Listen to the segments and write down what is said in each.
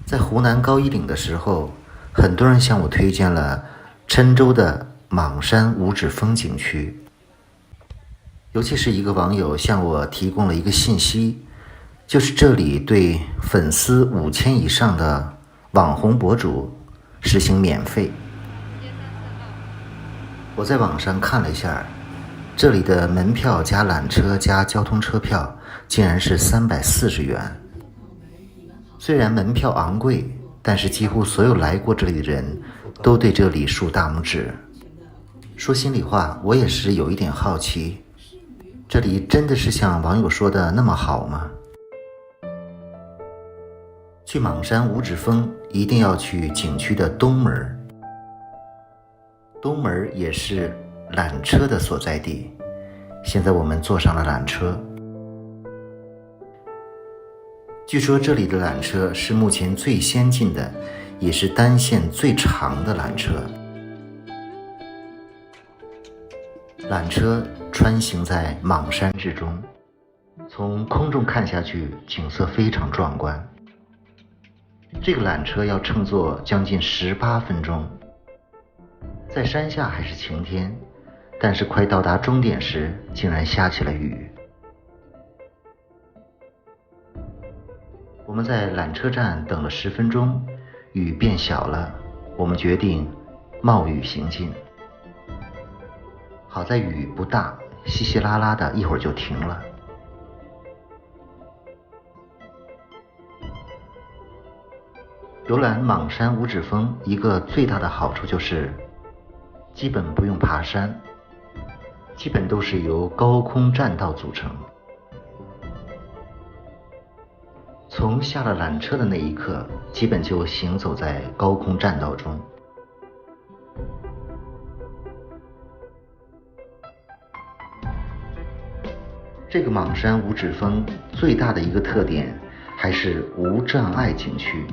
在湖南高一岭的时候，很多人向我推荐了郴州的莽山五指峰景区，尤其是一个网友向我提供了一个信息，就是这里对粉丝5000以上的网红博主实行免费。我在网上看了一下，这里的门票加缆车加交通车票竟然是340元。虽然门票昂贵，但是几乎所有来过这里的人都对这里竖大拇指。说心里话，我也是有一点好奇，这里真的是像网友说的那么好吗？去莽山五指峰一定要去景区的东门，东门也是缆车的所在地。现在我们坐上了缆车，据说这里的缆车是目前最先进的，也是单线最长的缆车。缆车穿行在莽山之中，从空中看下去，景色非常壮观。这个缆车要乘坐将近18分钟，在山下还是晴天，但是快到达终点时，竟然下起了雨。我们在缆车站等了10分钟，雨变小了，我们决定冒雨行进。好在雨不大，稀稀拉拉的，一会儿就停了。游览莽山五指峰一个最大的好处就是基本不用爬山，基本都是由高空栈道组成。从下了缆车的那一刻，基本就行走在高空栈道中。这个莽山五指峰最大的一个特点还是无障碍景区，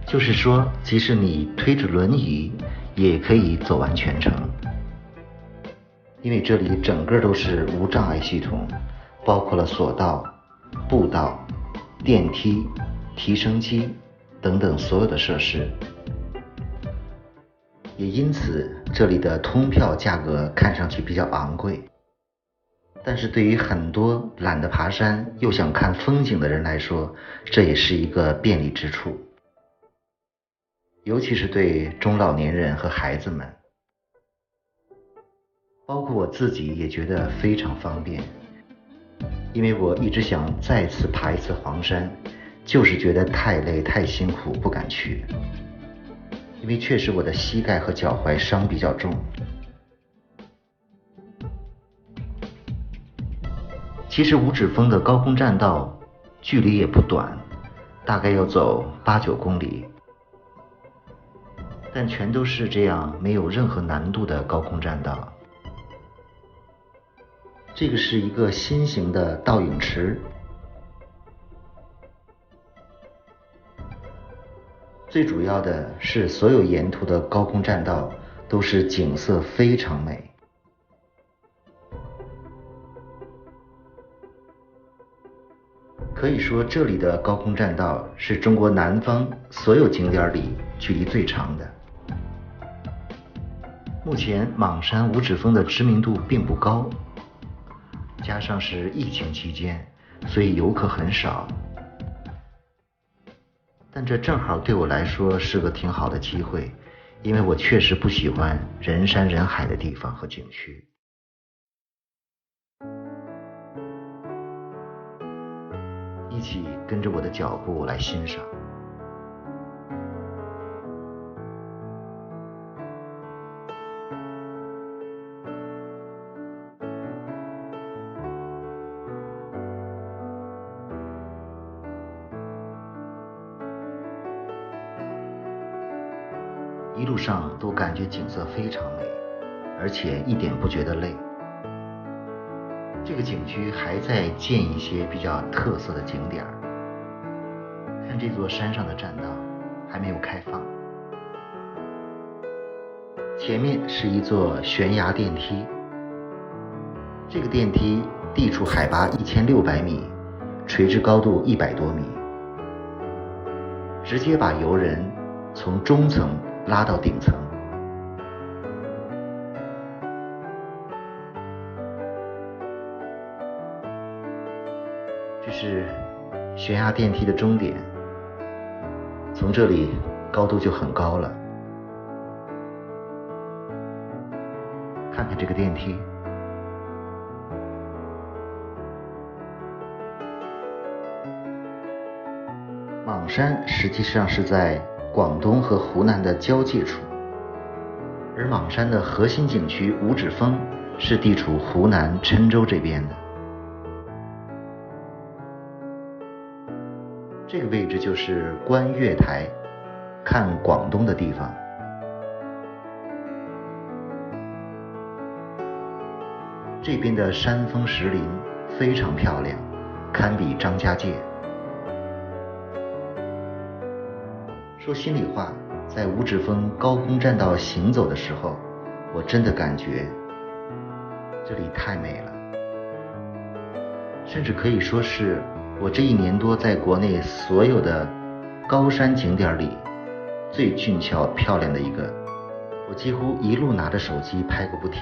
就是说即使你推着轮椅也可以走完全程，因为这里整个都是无障碍系统，包括了索道、步道、电梯、提升机等等所有的设施。也因此这里的通票价格看上去比较昂贵，但是对于很多懒得爬山又想看风景的人来说，这也是一个便利之处，尤其是对中老年人和孩子们，包括我自己也觉得非常方便。因为我一直想再次爬一次黄山，就是觉得太累太辛苦不敢去，因为确实我的膝盖和脚踝伤比较重。其实五指峰的高空栈道距离也不短，大概要走8-9公里，但全都是这样没有任何难度的高空栈道。这个是一个新型的倒影池，最主要的是所有沿途的高空栈道都是景色非常美。可以说这里的高空栈道是中国南方所有景点里距离最长的。目前莽山五指峰的知名度并不高，加上是疫情期间，所以游客很少，但这正好对我来说是个挺好的机会，因为我确实不喜欢人山人海的地方和景区。一起跟着我的脚步来欣赏。一路上都感觉景色非常美，而且一点不觉得累。这个景区还在建一些比较特色的景点，看这座山上的栈道还没有开放。前面是一座悬崖电梯，这个电梯地处海拔1600米，垂直高度100多米，直接把游人从中层拉到顶层。这是悬崖电梯的终点，从这里高度就很高了。看看这个电梯，莽山实际上是在广东和湖南的交界处，而莽山的核心景区五指峰是地处湖南郴州这边的。这个位置就是观月台，看广东的地方。这边的山峰石林非常漂亮，堪比张家界。说心里话，在五指峰高空栈道行走的时候，我真的感觉这里太美了，甚至可以说是我这1年多在国内所有的高山景点里最俊俏漂亮的一个，我几乎一路拿着手机拍个不停。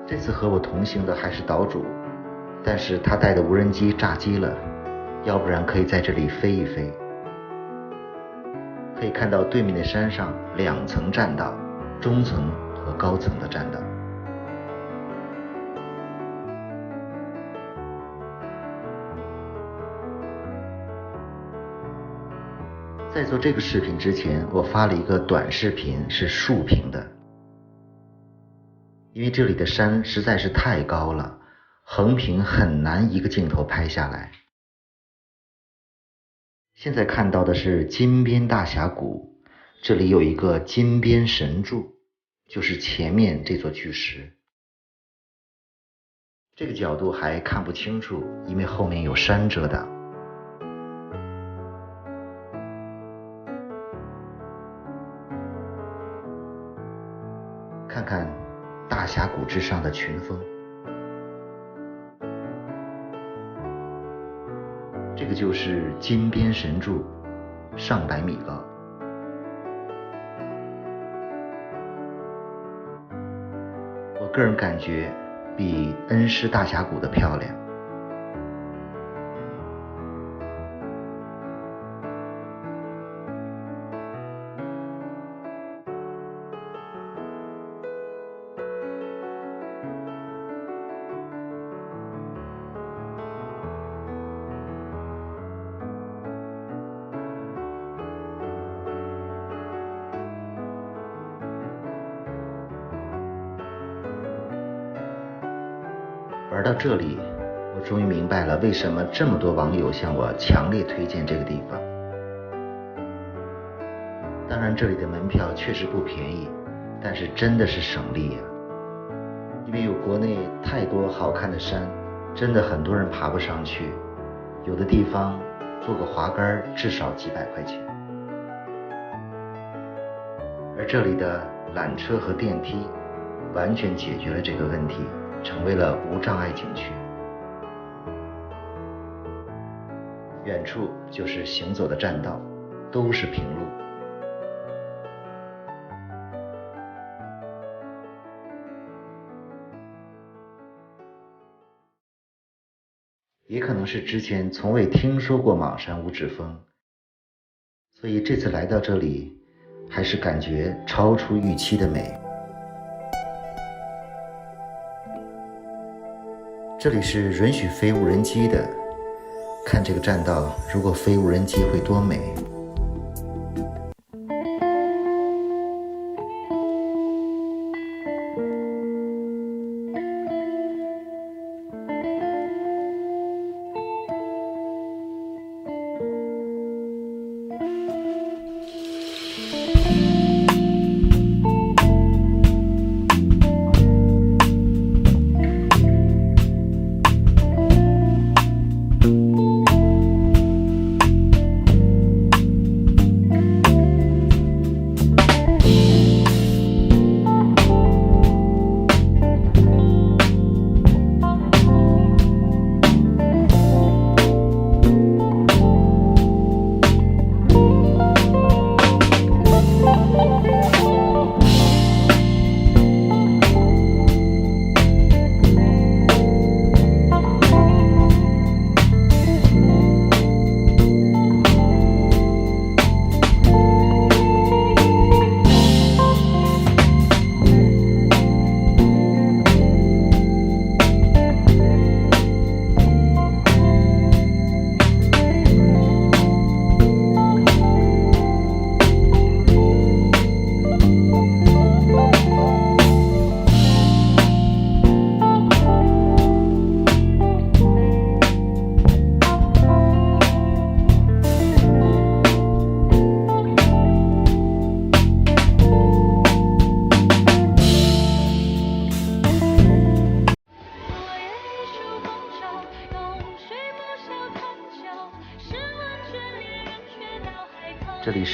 这次和我同行的还是岛主，但是他带的无人机炸机了，要不然可以在这里飞一飞。可以看到对面的山上2层栈道，中层和高层的栈道。在做这个视频之前，我发了一个短视频，是竖屏的。因为这里的山实在是太高了，横屏很难一个镜头拍下来。现在看到的是金边大峡谷，这里有一个金边神柱，就是前面这座巨石。这个角度还看不清楚，因为后面有山遮挡。看看大峡谷之上的群峰，这个就是金边神柱，上百米高。我个人感觉比恩施大峡谷的漂亮。玩到这里，我终于明白了为什么这么多网友向我强烈推荐这个地方。当然这里的门票确实不便宜，但是真的是省力呀。因为有国内太多好看的山，真的很多人爬不上去，有的地方坐个滑竿至少几百块钱。而这里的缆车和电梯完全解决了这个问题，成为了无障碍景区。远处就是行走的栈道，都是平路。也可能是之前从未听说过莽山五指峰，所以这次来到这里，还是感觉超出预期的美。这里是允许飞无人机的，看这个栈道，如果飞无人机会多美。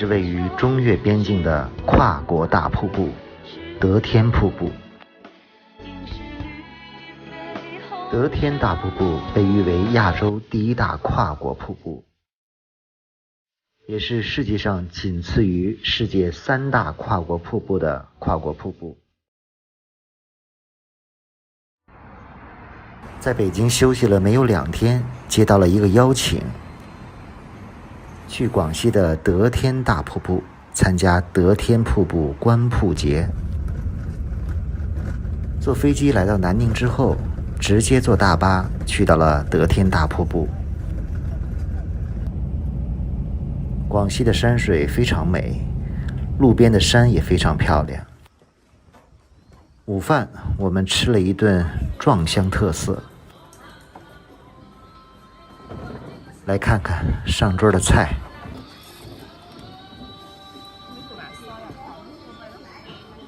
是位于中越边境的跨国大瀑布——得天瀑布。得天大瀑布被誉为亚洲第一大跨国瀑布，也是世界上仅次于世界3大跨国瀑布的跨国瀑布。在北京休息了没有2天，接到了一个邀请，去广西的得天大瀑布参加得天瀑布观瀑节。坐飞机来到南宁之后，直接坐大巴去到了得天大瀑布。广西的山水非常美，路边的山也非常漂亮。午饭我们吃了一顿壮乡特色。来看看上桌的菜。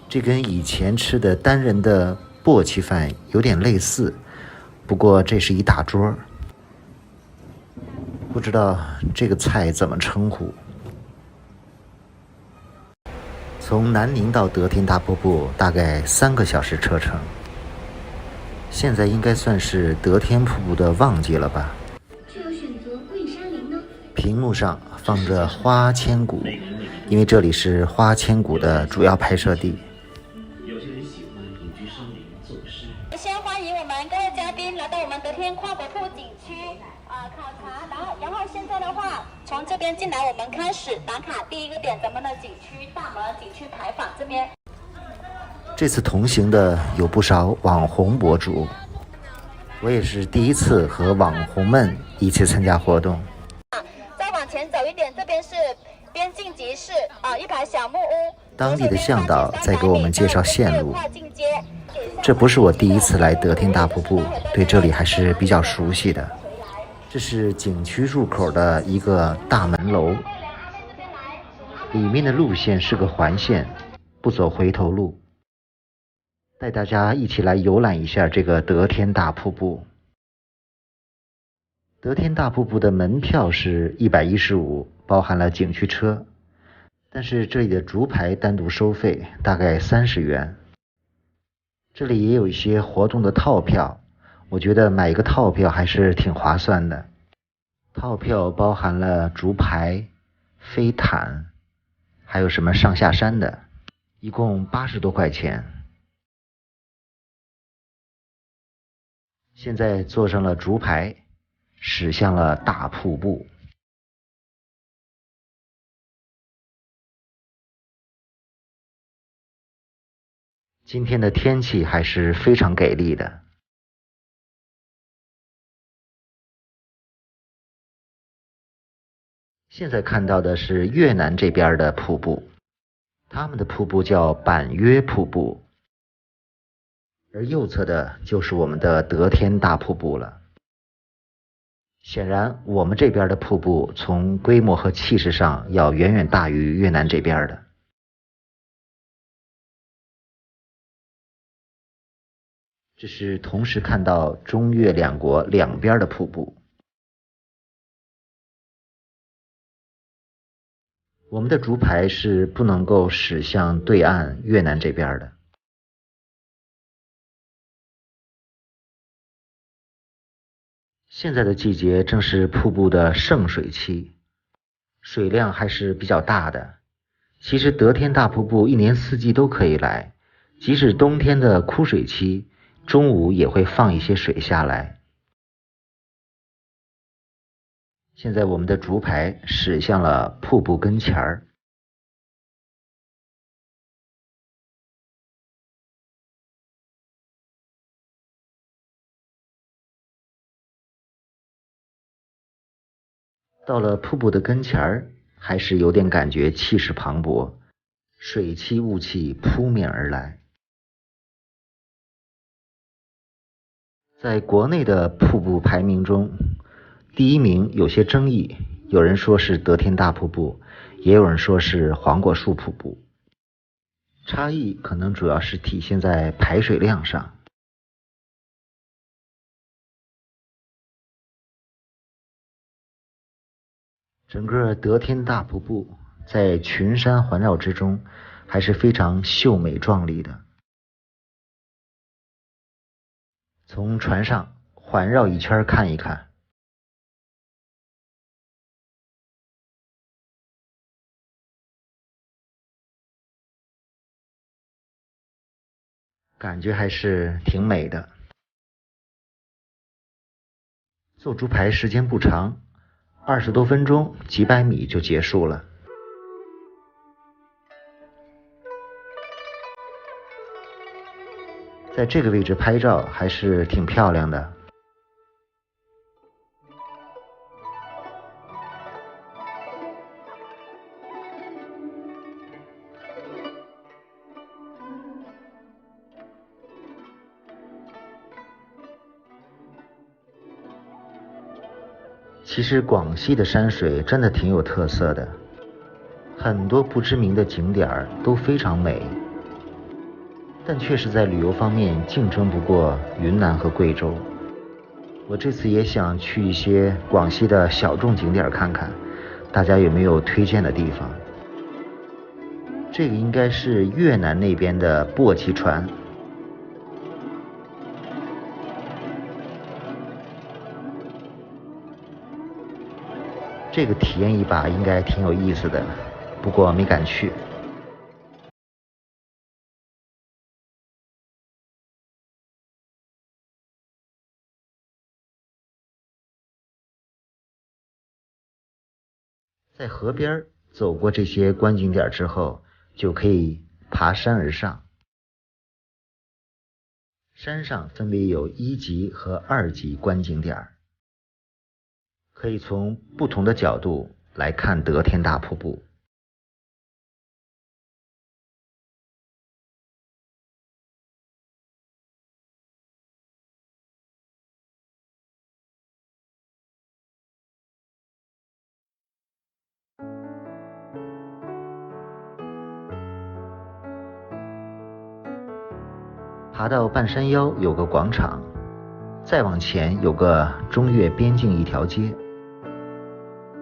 这跟以前吃的单人的簸箕饭有点类似，不过这是一大桌。不知道这个菜怎么称呼。从南宁到得天大瀑布大概3个小时车程，现在应该算是得天瀑布的旺季了吧。屏幕上放着花千骨，因为这里是花千骨的主要拍摄地。先欢迎我们各位嘉宾来到我们得天跨国瀑景区考察，然后现在的话，从这边进来，我们开始打卡第一个点，咱们的景区大门、景区牌坊这边。这次同行的有不少网红博主，我也是第一次和网红们一起参加活动。再往前走一点，这边是边境集市一排小木屋。当地的向导在给我们介绍线路。这不是我第一次来得天大瀑布，对这里还是比较熟悉的。这是景区入口的一个大门楼，里面的路线是个环线，不走回头路。带大家一起来游览一下这个得天大瀑布。得天大瀑布的门票是115，包含了景区车，但是这里的竹排单独收费，大概30元。这里也有一些活动的套票，我觉得买一个套票还是挺划算的。套票包含了竹排、飞毯，还有什么上下山的，一共80多块钱。现在坐上了竹排，驶向了大瀑布。今天的天气还是非常给力的。现在看到的是越南这边的瀑布，他们的瀑布叫板约瀑布，而右侧的就是我们的得天大瀑布了。显然我们这边的瀑布从规模和气势上要远远大于越南这边的。这是同时看到中越两国两边的瀑布。我们的竹排是不能够驶向对岸越南这边的。现在的季节正是瀑布的盛水期，水量还是比较大的。其实得天大瀑布一年四季都可以来，即使冬天的枯水期，中午也会放一些水下来。现在我们的竹排驶向了瀑布跟前儿。到了瀑布的跟前儿，还是有点感觉气势磅礴，水汽雾气扑面而来。在国内的瀑布排名中，第一名有些争议，有人说是得天大瀑布，也有人说是黄果树瀑布。差异可能主要是体现在排水量上。整个得天大瀑布在群山环绕之中，还是非常秀美壮丽的。从船上环绕一圈看一看，感觉还是挺美的。做猪排时间不长，20多分钟，几百米就结束了。在这个位置拍照还是挺漂亮的。其实广西的山水真的挺有特色的，很多不知名的景点都非常美，但确实在旅游方面竞争不过云南和贵州。我这次也想去一些广西的小众景点看看，大家有没有推荐的地方？这个应该是越南那边的簸箕船。这个体验一把应该挺有意思的，不过没敢去。在河边走过这些观景点之后，就可以爬山而上。山上分别有1级和2级观景点，可以从不同的角度来看得天大瀑布。爬到半山腰有个广场，再往前有个中越边境一条街。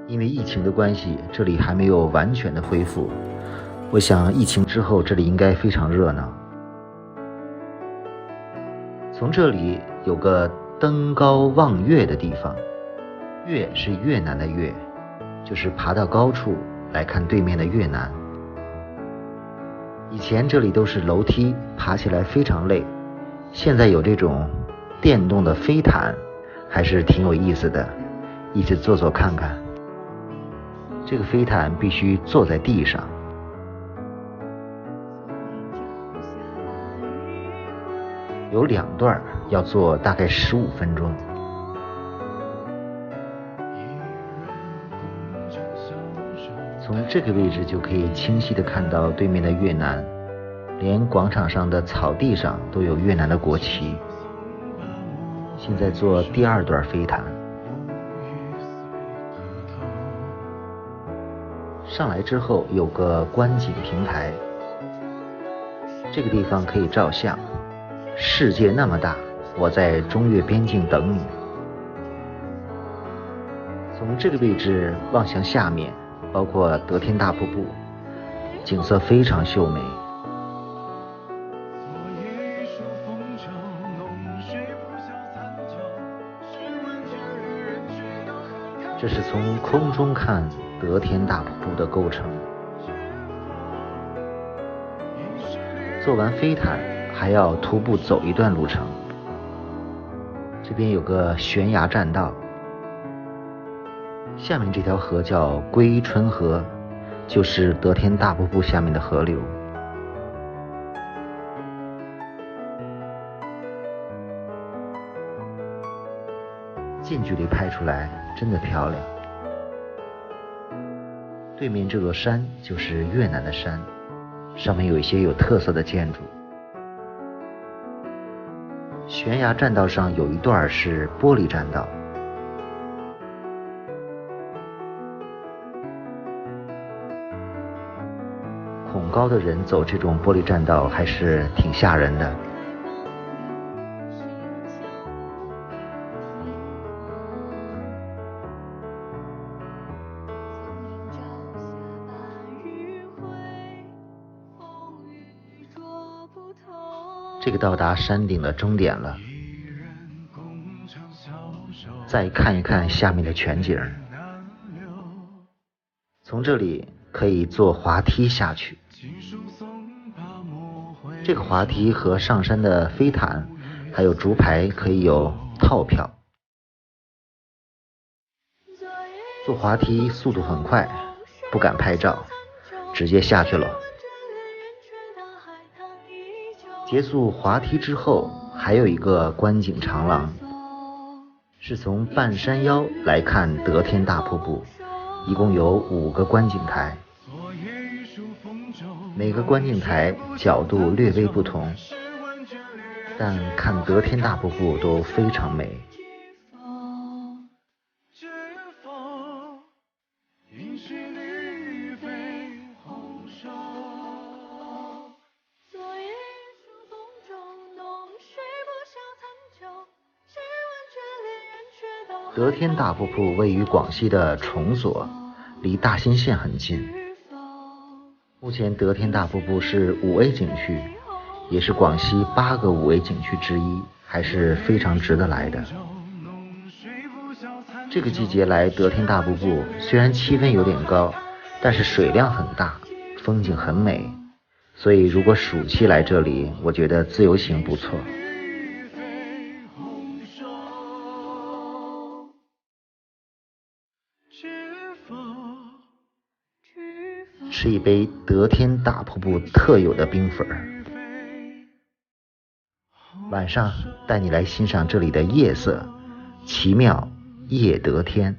因为疫情的关系，这里还没有完全的恢复，我想疫情之后这里应该非常热闹。从这里有个登高望月的地方，越是越南的越，就是爬到高处来看对面的越南。以前这里都是楼梯，爬起来非常累，现在有这种电动的飞毯，还是挺有意思的，一起坐坐看看。这个飞毯必须坐在地上，有2段，要坐大概15分钟。从这个位置就可以清晰地看到对面的越南，连广场上的草地上都有越南的国旗。现在坐第2段飞毯，上来之后有个观景平台，这个地方可以照相。世界那么大，我在中越边境等你。从这个位置望向下面，包括得天大瀑布，景色非常秀美。这是从空中看得天大瀑布的构成。做完飞毯还要徒步走一段路程，这边有个悬崖栈道，下面这条河叫归春河，就是得天大瀑布下面的河流。近距离拍出来真的漂亮。对面这座山就是越南的山，上面有一些有特色的建筑。悬崖栈道上有一段是玻璃栈道，恐高的人走这种玻璃栈道还是挺吓人的。这个到达山顶的终点了。再看一看下面的全景，从这里可以坐滑梯下去。这个滑梯和上山的飞毯还有竹排可以有套票。坐滑梯速度很快，不敢拍照，直接下去了。结束滑梯之后，还有一个观景长廊，是从半山腰来看得天大瀑布，一共有5个观景台，每个观景台角度略微不同，但看得天大瀑布都非常美。得天大瀑布位于广西的崇左，离大兴县很近。目前得天大瀑布是5A 景区，也是广西8个5A 景区之一，还是非常值得来的。这个季节来得天大瀑布，虽然气温有点高，但是水量很大，风景很美，所以如果暑期来这里，我觉得自由行不错。吃一杯得天大瀑布特有的冰粉，晚上带你来欣赏这里的夜色，奇妙夜得天。